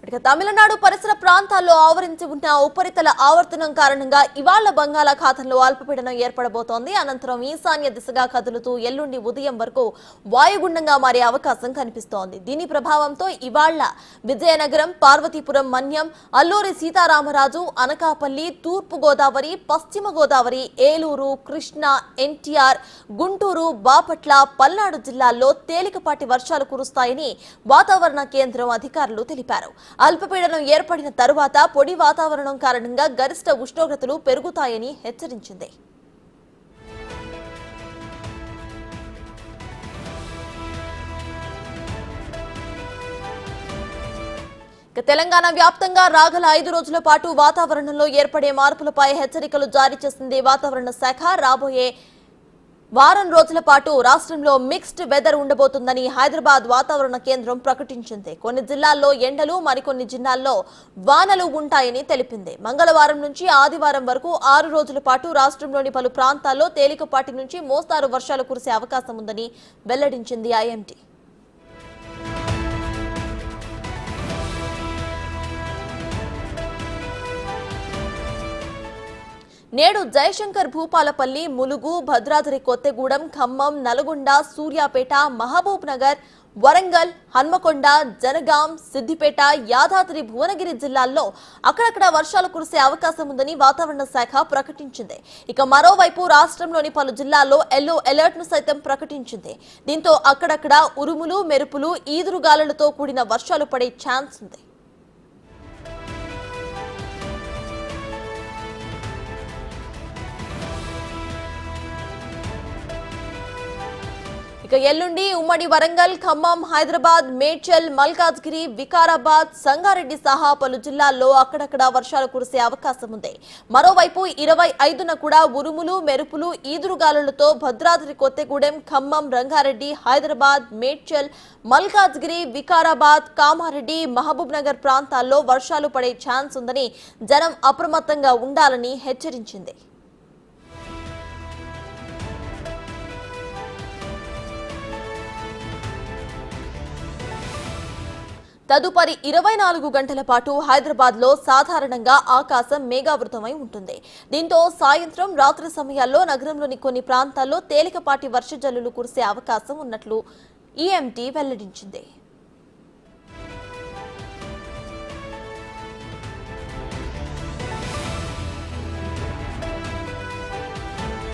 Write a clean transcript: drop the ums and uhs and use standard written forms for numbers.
ఇక తమిళనాడు పరిసర ప్రాంతాల్లో ఆవరించి ఉన్న ఉపరితల ఆవర్తనం కారణంగా ఇవాళ బంగాళాఖాతంలో అల్పపీడనం ఏర్పడబోతోంది. అనంతరం ఈశాన్య దిశగా కదులుతూ ఎల్లుండి ఉదయం వరకు వాయుగుండంగా మారే అవకాశం కనిపిస్తోంది. దీని ప్రభావంతో ఇవాళ విజయనగరం, పార్వతీపురం, మన్యం, అల్లూరి సీతారామరాజు, అనకాపల్లి, తూర్పు గోదావరి, పశ్చిమ గోదావరి, ఏలూరు, కృష్ణా, ఎన్టీఆర్, గుంటూరు, బాపట్ల, పల్నాడు జిల్లాల్లో తేలికపాటి వర్షాలు కురుస్తాయని వాతావరణ కేంద్రం అధికారులు తెలిపారు. అల్పపీడనం ఏర్పడిన తరువాత పొడి వాతావరణం కారణంగా గరిష్ట ఉష్ణోగ్రతలు పెరుగుతాయని హెచ్చరించింది. తెలంగాణ వ్యాప్తంగా రాగల 5 రోజుల పాటు వాతావరణంలో ఏర్పడే మార్పులపై హెచ్చరికలు జారీ చేసింది వాతావరణ శాఖ. రాబోయే వారం రోజుల పాటు రాష్ట్రంలో మిక్స్డ్ వెదర్ ఉండబోతుందని హైదరాబాద్ వాతావరణ కేంద్రం ప్రకటించింది. కొన్ని జిల్లాల్లో ఎండలు, మరికొన్ని జిల్లాల్లో వానలు ఉంటాయని తెలిపింది. మంగళవారం నుంచి ఆదివారం వరకు 6 రోజుల పాటు రాష్ట్రంలోని పలు ప్రాంతాల్లో తేలికపాటి నుంచి మోస్తారు వర్షాలు కురిసే అవకాశం ఉందని వెల్లడించింది ఐఎండీ. నేడు జయశంకర్ భూపాలపల్లి, ములుగు, భద్రాద్రి కొత్తగూడెం, ఖమ్మం, నల్గొండ, సూర్యాపేట, మహబూబ్ నగర్, వరంగల్, హన్మకొండ, జనగాం, సిద్దిపేట, యాదాద్రి భువనగిరి జిల్లాల్లో అక్కడక్కడ వర్షాలు కురిసే అవకాశం ఉందని వాతావరణ శాఖ ప్రకటించింది. ఇక మరోవైపు రాష్ట్రంలోని పలు జిల్లాల్లో ఎల్లో అలర్ట్ ను సైతం ప్రకటించింది. దీంతో అక్కడక్కడ ఉరుములు, మెరుపులు, ఈదురుగాలులతో కూడిన వర్షాలు పడే ఛాన్స్ ఉంది. ఎల్లుండి ఉమ్మడి వరంగల్, ఖమ్మం, హైదరాబాద్, మేడ్చల్, మల్కాజ్గిరి, వికారాబాద్, సంగారెడ్డి సహా పలు జిల్లాల్లో అక్కడక్కడ వర్షాలు కురిసే అవకాశం ఉంది. మరోవైపు 25న కూడా ఉరుములు, మెరుపులు, ఈదురుగాలులతో భద్రాద్రి కొత్తగూడెం, ఖమ్మం, రంగారెడ్డి, హైదరాబాద్, మేడ్చల్, మల్కాజ్గిరి, వికారాబాద్, కామారెడ్డి, మహబూబ్ నగర్ ప్రాంతాల్లో వర్షాలు పడే ఛాన్స్ ఉందని జనం అప్రమత్తంగా ఉండాలని హెచ్చరించింది. తదుపరి 24 గంటల పాటు హైదరాబాద్ లో సాధారణంగా ఆకాశం మేఘావృతమై ఉంటుంది. దీంతో సాయంత్రం, రాత్రి సమయాల్లో నగరంలోని కొన్ని ప్రాంతాల్లో తేలికపాటి వర్షజల్లులు కురిసే అవకాశం ఉన్నట్లు ఈఎంటీ వెల్లడించింది.